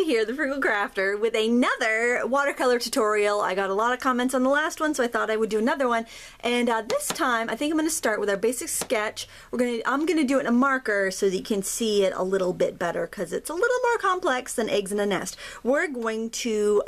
here, the Frugal Crafter, with another watercolor tutorial. I got a lot of comments on the last one, so I thought I would do another one. And this time, I think I'm going to start with our basic sketch. I'm going to do it in a marker so that you can see it a little bit better, because it's a little more complex than eggs in a nest. We're going to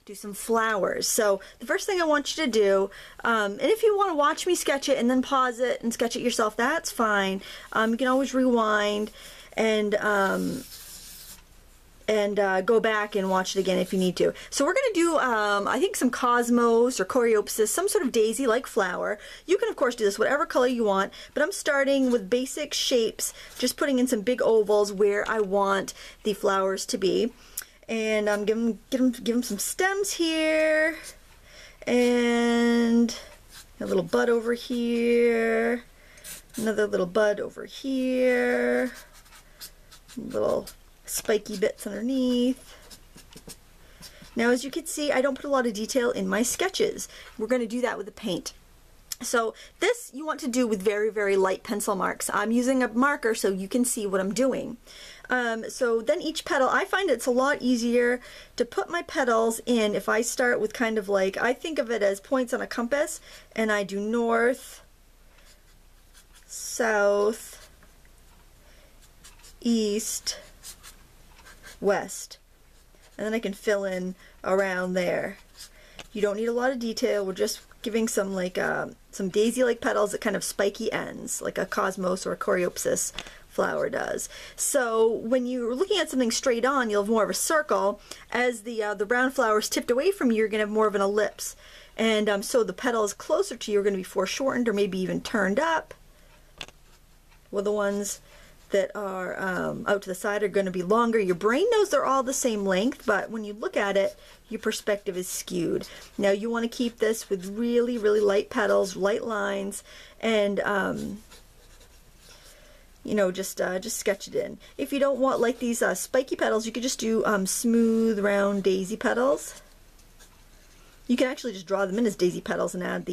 do some flowers. So the first thing I want you to do, and if you want to watch me sketch it and then pause it and sketch it yourself, that's fine. You can always rewind and go back and watch it again if you need to. So we're going to do, I think, some cosmos or coreopsis, some sort of daisy-like flower. You can, of course, do this whatever color you want, but I'm starting with basic shapes, just putting in some big ovals where I want the flowers to be. And I'm give them some stems here, and a little bud over here, another little bud over here, little spiky bits underneath. Now, as you can see, I don't put a lot of detail in my sketches. We're going to do that with the paint. So this you want to do with very, very light pencil marks. I'm using a marker so you can see what I'm doing. So then each petal, I find it's a lot easier to put my petals in if I start with kind of like, I think of it as points on a compass, and I do north, south, east, west, and then I can fill in around there. You don't need a lot of detail. We're just giving some like some daisy-like petals at kind of spiky ends, like a cosmos or a coreopsis flower does. So when you're looking at something straight on, you'll have more of a circle. As the brown flower is tipped away from you, you're going to have more of an ellipse. And so the petals closer to you are going to be foreshortened or maybe even turned up, while the ones that are out to the side are going to be longer. Your brain knows they're all the same length, but when you look at it, your perspective is skewed. Now you want to keep this with really, really light petals, light lines, and you know, just sketch it in. If you don't want like these spiky petals, you could just do smooth, round daisy petals. You can actually just draw them in as daisy petals and add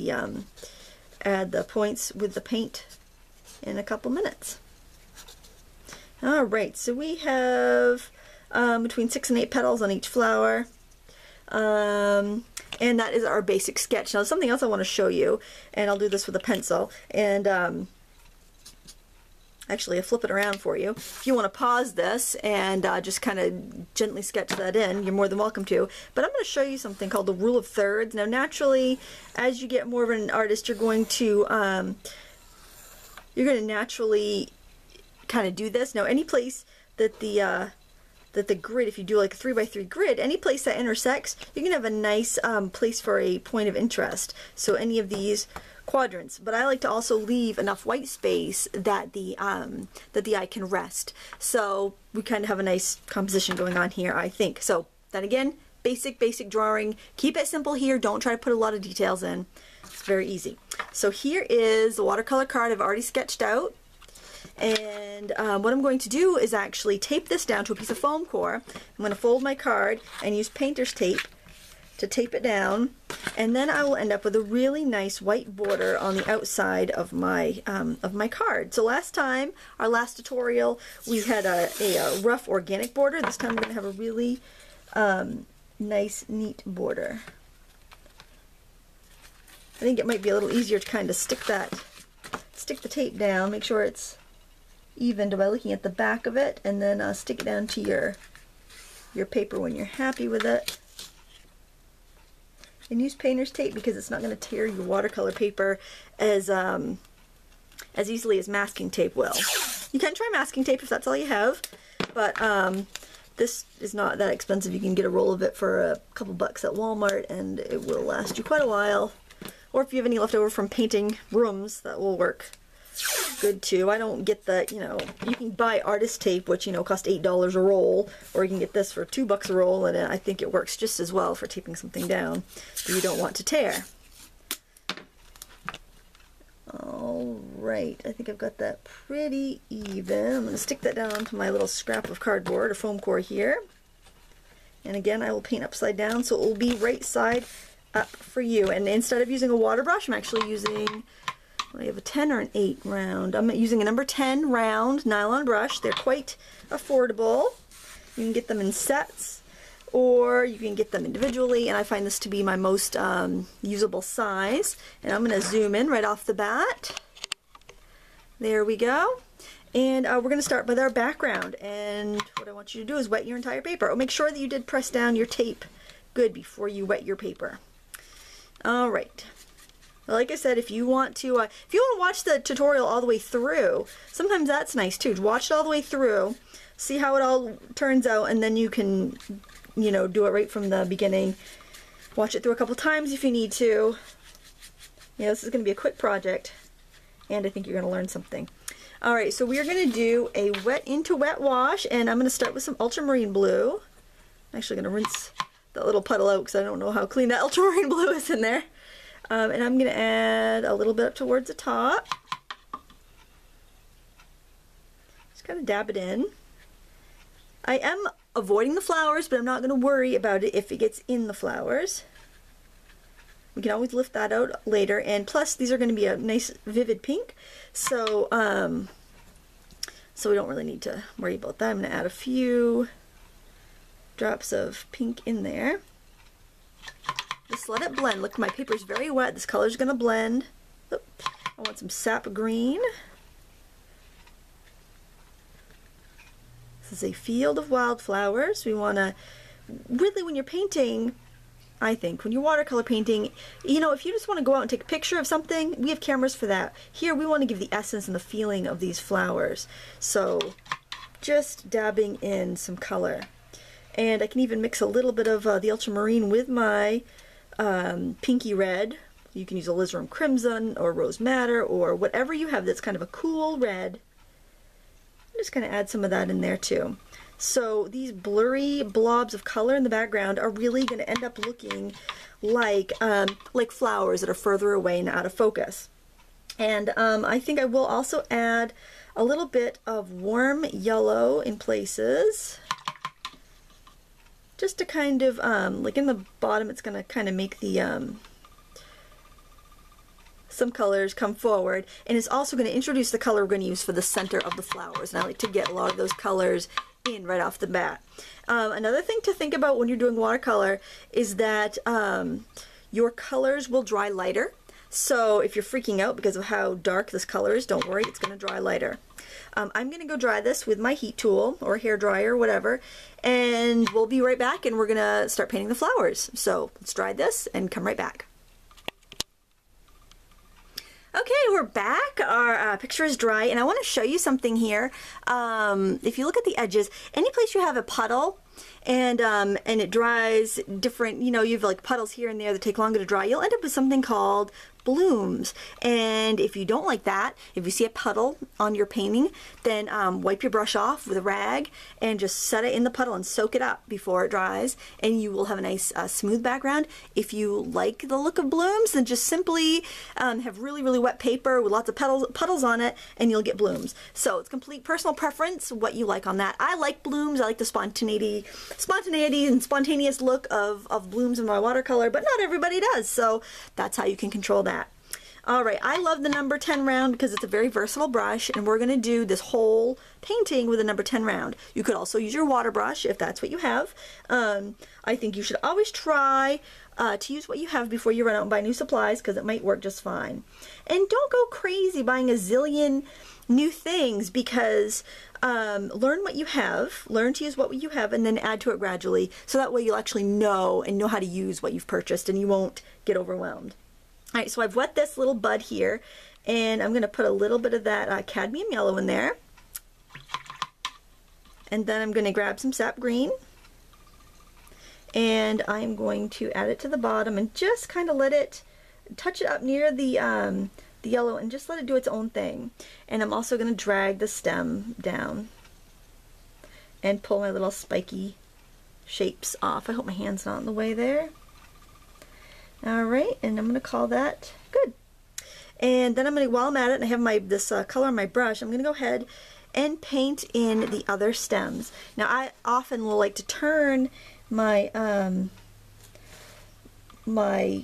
the points with the paint in a couple minutes. Alright, so we have between 6 and 8 petals on each flower. And that is our basic sketch. Now something else I want to show you, and I'll do this with a pencil, and actually I'll flip it around for you. If you want to pause this and just kind of gently sketch that in, you're more than welcome to. But I'm going to show you something called the rule of thirds. Now naturally, as you get more of an artist, you're going to naturally kind of do this. Now any place that the grid, if you do like a 3x3 grid, any place that intersects, you can have a nice place for a point of interest. So any of these quadrants, but I like to also leave enough white space that the eye can rest. So we kind of have a nice composition going on here, I think. So then again, basic drawing. Keep it simple here. Don't try to put a lot of details in. It's very easy. So here is the watercolor card I've already sketched out. And what I'm going to do is actually tape this down to a piece of foam core. I'm going to fold my card and use painter's tape to tape it down, and then I will end up with a really nice white border on the outside of my card. So last time, our last tutorial, we had a rough organic border. This time we're going to have a really nice, neat border. I think it might be a little easier to kind of stick the tape down, make sure it's evened by looking at the back of it, and then stick it down to your paper when you're happy with it. And use painter's tape because it's not going to tear your watercolor paper as easily as masking tape will. You can try masking tape if that's all you have, but this is not that expensive. You can get a roll of it for a couple bucks at Walmart and it will last you quite a while. Or if you have any left over from painting rooms, that will work good too. I don't get the, you know, you can buy artist tape, which, you know, cost $8 a roll, or you can get this for $2 a roll, and I think it works just as well for taping something down that you don't want to tear. Alright, I think I've got that pretty even. I'm going to stick that down onto my little scrap of cardboard or foam core here. And again, I will paint upside down so it will be right side up for you. And instead of using a water brush, I'm actually using, I have a 10 or an 8 round. I'm using a number 10 round nylon brush. They're quite affordable. You can get them in sets, or you can get them individually, and I find this to be my most usable size. And I'm going to zoom in right off the bat. There we go. And we're going to start with our background, and what I want you to do is wet your entire paper. Oh, make sure that you did press down your tape good before you wet your paper. All right. Like I said, if you want to watch the tutorial all the way through, sometimes that's nice too. Watch it all the way through, see how it all turns out, and then you can, you know, do it right from the beginning. Watch it through a couple times if you need to. Yeah, this is going to be a quick project, and I think you're going to learn something. All right, so we are going to do a wet into wet wash, and I'm going to start with some ultramarine blue. I'm actually going to rinse that little puddle out because I don't know how clean that ultramarine blue is in there. And I'm going to add a little bit up towards the top. Just kind of dab it in. I am avoiding the flowers, but I'm not going to worry about it if it gets in the flowers. We can always lift that out later, and plus these are going to be a nice vivid pink, so we don't really need to worry about that. I'm going to add a few drops of pink in there. Just let it blend. Look, my paper's very wet. This color's going to blend. Oop. I want some sap green. This is a field of wildflowers. We want to, really, when you're painting, I think, when you're watercolor painting, you know, if you just want to go out and take a picture of something, we have cameras for that. Here, we want to give the essence and the feeling of these flowers. So, just dabbing in some color. And I can even mix a little bit of the ultramarine with my pinky red. You can use alizarin crimson or rose madder or whatever you have that's kind of a cool red. I'm just going to add some of that in there too. So these blurry blobs of color in the background are really going to end up looking like flowers that are further away and out of focus. And I think I will also add a little bit of warm yellow in places. Just to kind of, like in the bottom, it's going to kind of make the, some colors come forward. And it's also going to introduce the color we're going to use for the center of the flowers. And I like to get a lot of those colors in right off the bat. Another thing to think about when you're doing watercolor is that your colors will dry lighter. So if you're freaking out because of how dark this color is, don't worry, it's going to dry lighter. I'm going to go dry this with my heat tool or hair dryer or whatever, and we'll be right back and we're going to start painting the flowers. So let's dry this and come right back. Okay, we're back. Our picture is dry, and I want to show you something here. If you look at the edges, any place you have a puddle and it dries different, you know, you have like puddles here and there that take longer to dry, you'll end up with something called blooms. And if you don't like that, if you see a puddle on your painting, then wipe your brush off with a rag and just set it in the puddle and soak it up before it dries, and you will have a nice smooth background. If you like the look of blooms, then just simply have really, really wet paper with lots of puddles on it, and you'll get blooms. So it's complete personal preference what you like on that. I like blooms. I like the spontaneity and spontaneous look of blooms in my watercolor, but not everybody does. So that's how you can control that. All right, I love the number 10 round because it's a very versatile brush, and we're going to do this whole painting with a number 10 round. You could also use your water brush if that's what you have. I think you should always try to use what you have before you run out and buy new supplies, because it might work just fine. And don't go crazy buying a zillion new things, because learn what you have, learn to use what you have, and then add to it gradually, so that way you'll actually know how to use what you've purchased and you won't get overwhelmed. All right, so I've wet this little bud here, and I'm going to put a little bit of that cadmium yellow in there. And then I'm going to grab some sap green, and I'm going to add it to the bottom and just kind of let it, touch it up near the yellow and just let it do its own thing. And I'm also going to drag the stem down and pull my little spiky shapes off. I hope my hand's not in the way there. Alright, and I'm going to call that good. And then I'm going to, while I'm at it and I have this color on my brush, I'm going to go ahead and paint in the other stems. Now I often will like to turn my my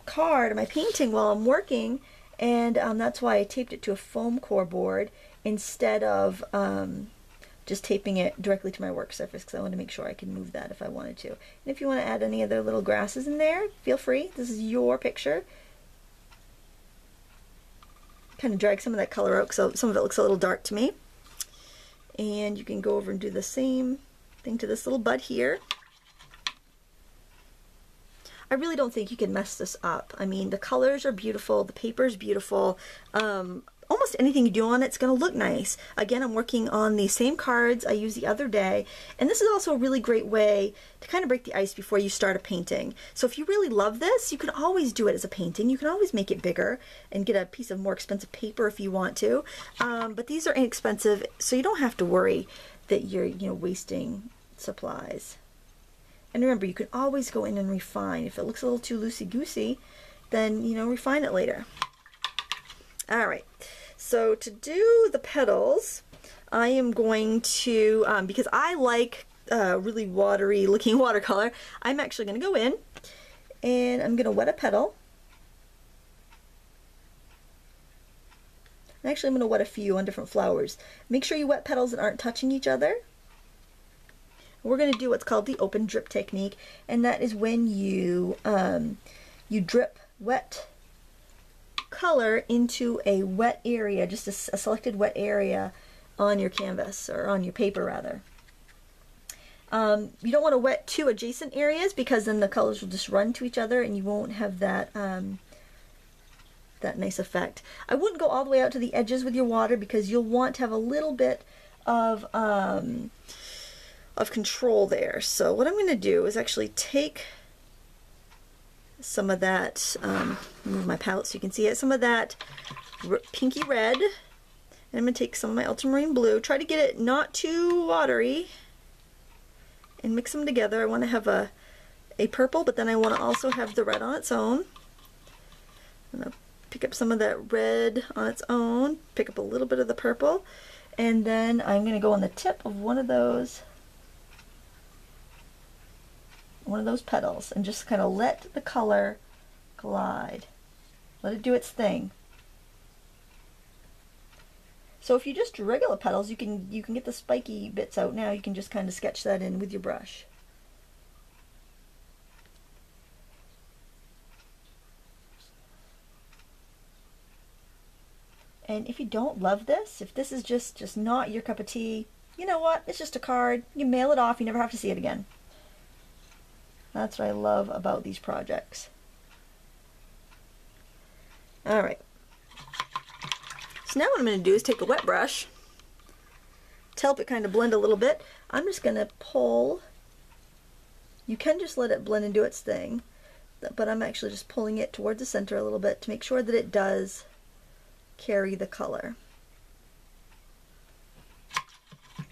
card, my painting, while I'm working, and that's why I taped it to a foam core board instead of just taping it directly to my work surface because I want to make sure I can move that if I wanted to. And if you want to add any other little grasses in there, feel free. This is your picture. Kind of drag some of that color out so some of it looks a little dark to me. And you can go over and do the same thing to this little bud here. I really don't think you can mess this up. I mean, the colors are beautiful, the paper's beautiful. Almost anything you do on it's going to look nice. Again, I'm working on the same cards I used the other day, and this is also a really great way to kind of break the ice before you start a painting. So if you really love this, you can always do it as a painting. You can always make it bigger and get a piece of more expensive paper if you want to. But these are inexpensive, so you don't have to worry that you're wasting supplies. And remember, you can always go in and refine. If it looks a little too loosey-goosey, then refine it later. All right, so to do the petals, I am going to, because I like really watery looking watercolor, I'm actually going to go in and I'm going to wet a petal. Actually, I'm going to wet a few on different flowers. Make sure you wet petals that aren't touching each other. We're going to do what's called the open drip technique, and that is when you drip wet color into a wet area, just a selected wet area on your canvas, or on your paper rather. You don't want to wet two adjacent areas because then the colors will just run to each other and you won't have that that nice effect. I wouldn't go all the way out to the edges with your water because you'll want to have a little bit of control there. So what I'm going to do is actually take some of that, move my palette so you can see it, some of that pinky red, and I'm going to take some of my ultramarine blue, try to get it not too watery, and mix them together. I want to have a purple, but then I want to also have the red on its own. I'm going to pick up some of that red on its own, pick up a little bit of the purple, and then I'm going to go on the tip of one of those petals and just kind of let the color glide. Let it do its thing. So if you just do regular petals, you can get the spiky bits out now. You can just kind of sketch that in with your brush. And if you don't love this, if this is just not your cup of tea, you know what? It's just a card. You mail it off. You never have to see it again. That's what I love about these projects. All right. So now what I'm going to do is take a wet brush to help it kind of blend a little bit. I'm just going to pull. You can just let it blend and do its thing, but I'm actually just pulling it towards the center a little bit to make sure that it does carry the color.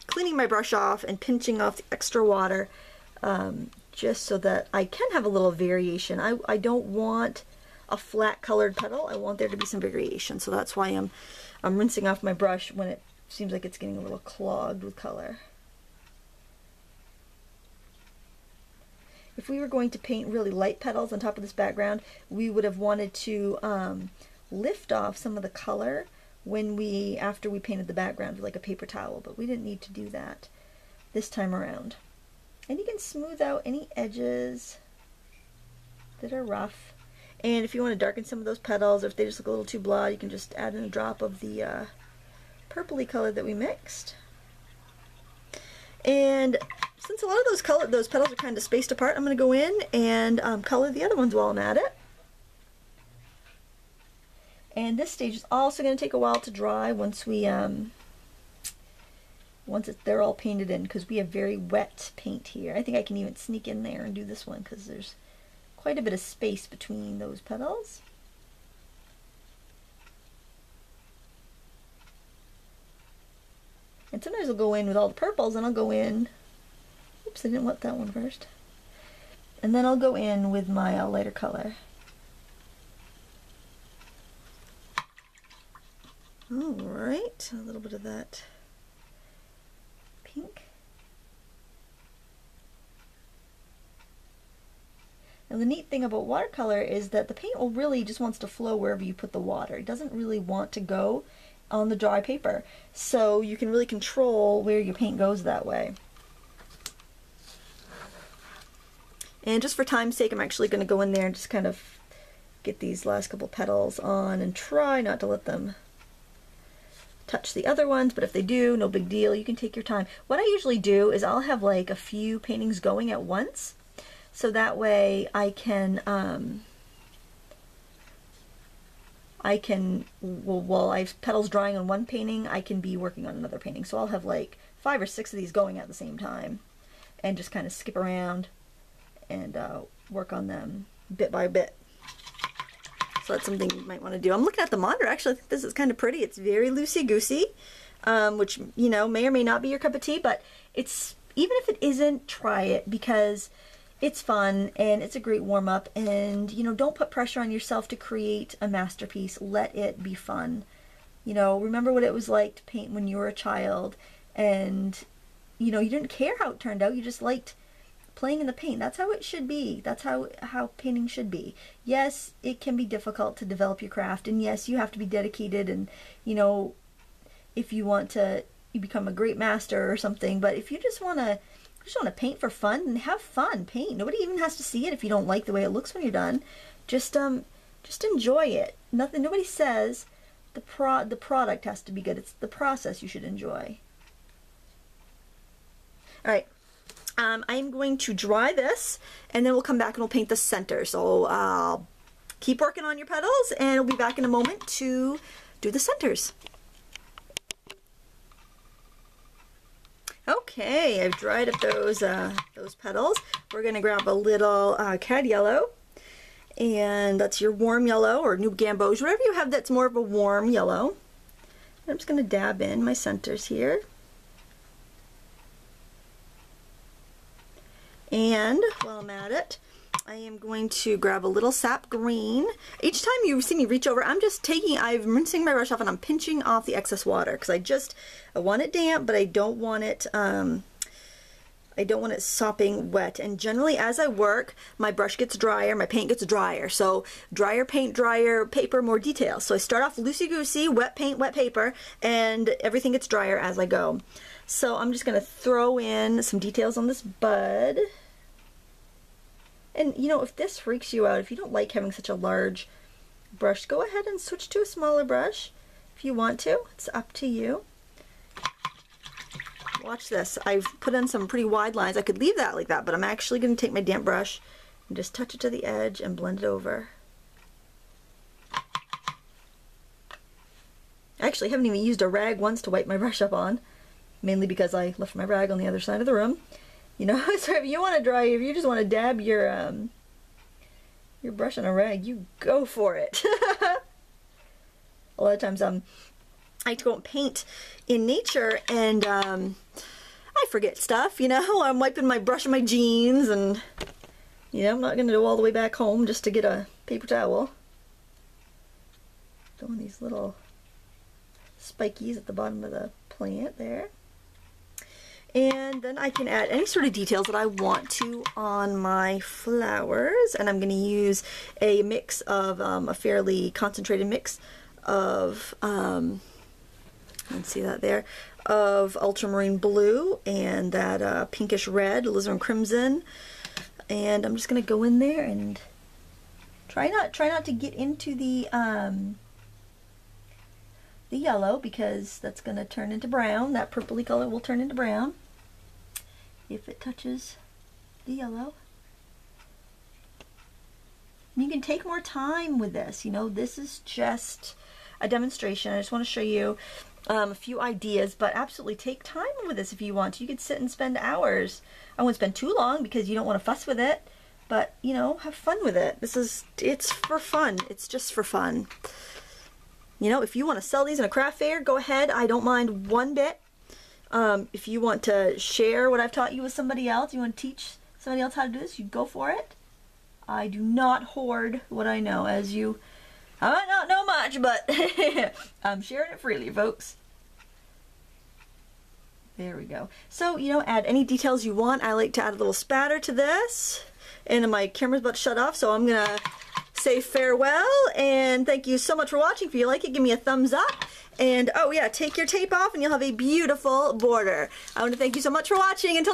Cleaning my brush off and pinching off the extra water, just so that I can have a little variation. I don't want a flat colored petal. I want there to be some variation. So that's why I'm rinsing off my brush when it seems like it's getting a little clogged with color. If we were going to paint really light petals on top of this background, we would have wanted to lift off some of the color after we painted the background with like a paper towel, but we didn't need to do that this time around. And you can smooth out any edges that are rough. And if you want to darken some of those petals, or if they just look a little too blah, you can just add in a drop of the purpley color that we mixed. And since a lot of those petals are kind of spaced apart, I'm going to go in and color the other ones while I'm at it. And this stage is also going to take a while to dry once they're all painted in, because we have very wet paint here. I think I can even sneak in there and do this one because there's quite a bit of space between those petals. And sometimes I'll go in with all the purples and I'll go in, oops, I didn't wet that one first. And then I'll go in with my lighter color. Alright, a little bit of that pink. And the neat thing about watercolor is that the paint will really just wants to flow wherever you put the water. It doesn't really want to go on the dry paper. So you can really control where your paint goes that way. And just for time's sake, I'm actually going to go in there and just kind of get these last couple petals on and try not to let them touch the other ones, but if they do, no big deal. You can take your time. What I usually do is I'll have like a few paintings going at once, so that way I can while I have petals drying on one painting, I can be working on another painting. So I'll have like 5 or 6 of these going at the same time and just kind of skip around and work on them bit by bit. So that's something you might want to do. I'm looking at the monitor. Actually, I think this is kind of pretty. It's very loosey-goosey, which, you know, may or may not be your cup of tea, but it's, even if it isn't, try it, because it's fun and it's a great warm-up. And, you know, don't put pressure on yourself to create a masterpiece. Let it be fun. You know, remember what it was like to paint when you were a child, and, you know, you didn't care how it turned out. You just liked playing in the paint. That's how it should be. That's how painting should be. Yes, it can be difficult to develop your craft, and yes, you have to be dedicated, and, you know, if you want to, you become a great master or something. But if you just want to paint for fun, then have fun. Paint. Nobody even has to see it if you don't like the way it looks when you're done. Just enjoy it. Nobody says the product has to be good. It's the process you should enjoy. All right. I'm going to dry this, and then we'll come back and we'll paint the center. So keep working on your petals, and we'll be back in a moment to do the centers. Okay, I've dried up those petals. We're going to grab a little cad yellow, and that's your warm yellow or new gamboge, whatever you have that's more of a warm yellow. I'm just going to dab in my centers here. And while I'm at it, I am going to grab a little sap green. Each time you see me reach over, I'm rinsing my brush off and I'm pinching off the excess water, because I want it damp, but I don't want it sopping wet. And generally, as I work, my brush gets drier, my paint gets drier. So drier paint, drier paper, more detail. So I start off loosey-goosey, wet paint, wet paper, and everything gets drier as I go. So I'm just going to throw in some details on this bud. And, you know, if this freaks you out, if you don't like having such a large brush, go ahead and switch to a smaller brush if you want to. It's up to you. Watch this. I've put in some pretty wide lines. I could leave that like that, but I'm actually going to take my damp brush and just touch it to the edge and blend it over. I actually haven't even used a rag once to wipe my brush up on, mainly because I left my rag on the other side of the room. You know, so if you want to if you just want to dab your brush on a rag, you go for it. A lot of times I like to go and paint in nature, and I forget stuff, you know. I'm wiping my brush on my jeans, and, you know, I'm not going to go all the way back home just to get a paper towel. Doing these little spikies at the bottom of the plant there. And then I can add any sort of details that I want to on my flowers. And I'm going to use a mix of, a fairly concentrated mix of, let's see that there, of ultramarine blue and that pinkish red, alizarin crimson. And I'm just going to go in there and try not to get into the yellow, because that's going to turn into brown. That purpley color will turn into brown if it touches the yellow. You can take more time with this. You know, this is just a demonstration. I just want to show you a few ideas, but absolutely take time with this if you want to. You could sit and spend hours. I won't spend too long because you don't want to fuss with it, but, you know, have fun with it. It's for fun. It's just for fun. You know, if you want to sell these in a craft fair, go ahead. I don't mind one bit. If you want to share what I've taught you with somebody else, you want to teach somebody else how to do this, you go for it. I do not hoard what I know, as you, I might not know much, but I'm sharing it freely, folks. There we go. So, you know, add any details you want. I like to add a little spatter to this. And my camera's about to shut off, so I'm going to say farewell, and thank you so much for watching. If you like it, give me a thumbs up, And oh yeah, take your tape off and you'll have a beautiful border. I want to thank you so much for watching. Until next time.